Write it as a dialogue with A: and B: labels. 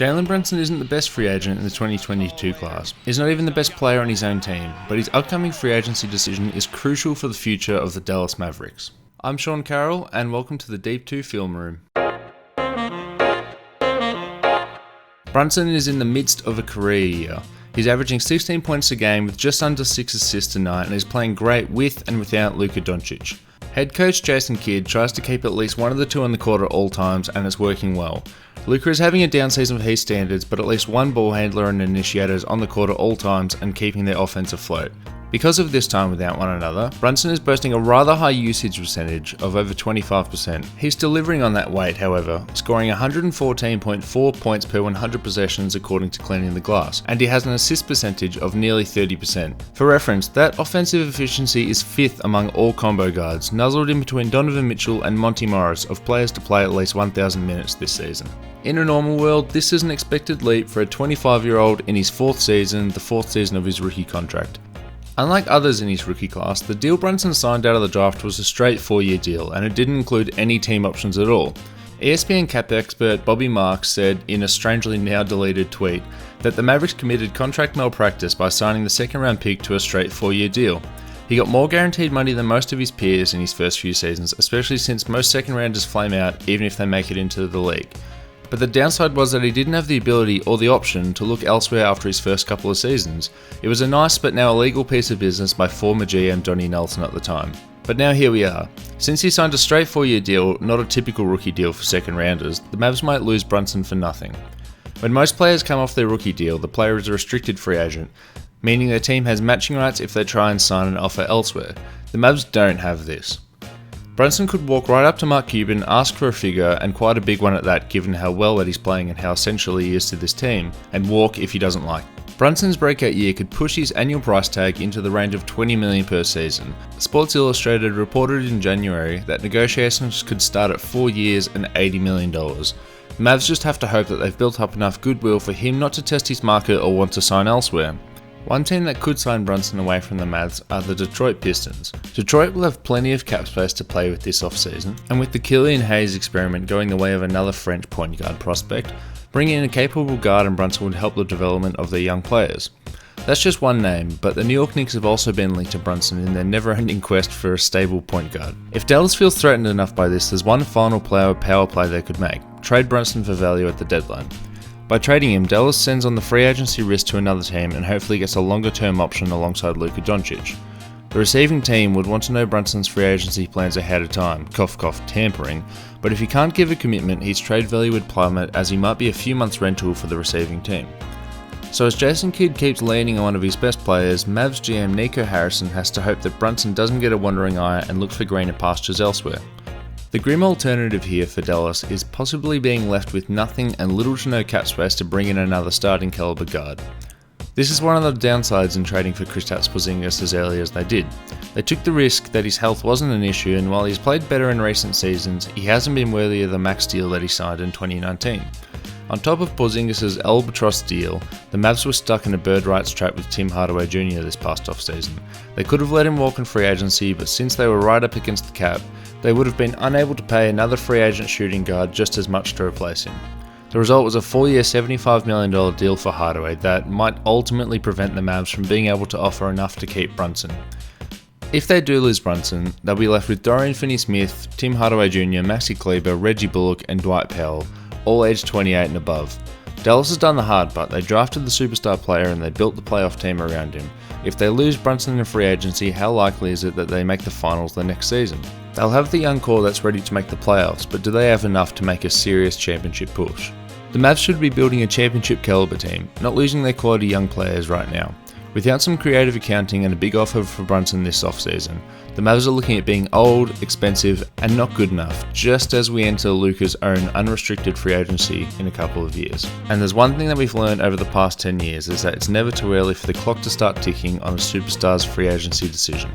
A: Jalen Brunson isn't the best free agent in the 2022 class. He's not even the best player on his own team, but his upcoming free agency decision is crucial for the future of the Dallas Mavericks. I'm Sean Carroll, and welcome to the Deep 2 Film Room. Brunson is in the midst of a career year. He's averaging 16 points a game with just under 6 assists a night and is playing great with and without Luka Doncic. Head coach Jason Kidd tries to keep at least one of the two on the court at all times, and it's working well. Luka is having a down season for his standards, but at least one ball handler and initiator is on the court at all times and keeping their offense afloat. Because of this time without one another, Brunson is boasting a rather high usage percentage of over 25%. He's delivering on that weight, however, scoring 114.4 points per 100 possessions according to Cleaning the Glass, and he has an assist percentage of nearly 30%. For reference, that offensive efficiency is 5th among all combo guards, nuzzled in between Donovan Mitchell and Monty Morris of players to play at least 1,000 minutes this season. In a normal world, this is an expected leap for a 25-year-old in his 4th season, the 4th season of his rookie contract. Unlike others in his rookie class, the deal Brunson signed out of the draft was a straight 4-year deal, and it didn't include any team options at all. ESPN cap expert Bobby Marks said in a strangely now deleted tweet that the Mavericks committed contract malpractice by signing the second-round pick to a straight 4-year deal. He got more guaranteed money than most of his peers in his first few seasons, especially since most second-rounders flame out even if they make it into the league. But the downside was that he didn't have the ability or the option to look elsewhere after his first couple of seasons. It was a nice but now illegal piece of business by former GM Donnie Nelson at the time. But now here we are. Since he signed a straight 4-year deal, not a typical rookie deal for second rounders, the Mavs might lose Brunson for nothing. When most players come off their rookie deal, the player is a restricted free agent, meaning their team has matching rights if they try and sign an offer elsewhere. The Mavs don't have this. Brunson could walk right up to Mark Cuban, ask for a figure, and quite a big one at that given how well that he's playing and how essential he is to this team, and walk if he doesn't like. Brunson's breakout year could push his annual price tag into the range of $20 million per season. Sports Illustrated reported in January that negotiations could start at 4 years and $80 million. The Mavs just have to hope that they've built up enough goodwill for him not to test his market or want to sign elsewhere. One team that could sign Brunson away from the Mavs are the Detroit Pistons. Detroit will have plenty of cap space to play with this offseason, and with the Killian Hayes experiment going the way of another French point guard prospect, bringing in a capable guard and Brunson would help the development of their young players. That's just one name, but the New York Knicks have also been linked to Brunson in their never-ending quest for a stable point guard. If Dallas feels threatened enough by this, there's one final power play they could make: trade Brunson for value at the deadline. By trading him, Dallas sends on the free agency risk to another team and hopefully gets a longer-term option alongside Luka Doncic. The receiving team would want to know Brunson's free agency plans ahead of time, cough cough tampering, but if he can't give a commitment, his trade value would plummet as he might be a few months rental for the receiving team. So as Jason Kidd keeps leaning on one of his best players, Mavs GM Nico Harrison has to hope that Brunson doesn't get a wandering eye and look for greener pastures elsewhere. The grim alternative here for Dallas is possibly being left with nothing and little to no cap space to bring in another starting caliber guard. This is one of the downsides in trading for Kristaps Porzingis as early as they did. They took the risk that his health wasn't an issue, and while he's played better in recent seasons, he hasn't been worthy of the max deal that he signed in 2019. On top of Porzingis' albatross deal, the Mavs were stuck in a bird rights trap with Tim Hardaway Jr. this past offseason. They could have let him walk in free agency, but since they were right up against the cap, they would have been unable to pay another free agent shooting guard just as much to replace him. The result was a 4-year $75 million deal for Hardaway that might ultimately prevent the Mavs from being able to offer enough to keep Brunson. If they do lose Brunson, they'll be left with Dorian Finney-Smith, Tim Hardaway Jr., Maxi Kleber, Reggie Bullock, and Dwight Powell, all aged 28 and above. Dallas has done the hard part. They drafted the superstar player and they built the playoff team around him. If they lose Brunson in free agency, how likely is it that they make the finals the next season? They'll have the young core that's ready to make the playoffs, but do they have enough to make a serious championship push? The Mavs should be building a championship caliber team, not losing their quality young players right now. Without some creative accounting and a big offer for Brunson this offseason, the Mavs are looking at being old, expensive, and not good enough, just as we enter Luka's own unrestricted free agency in a couple of years. And there's one thing that we've learned over the past 10 years is that it's never too early for the clock to start ticking on a superstar's free agency decision.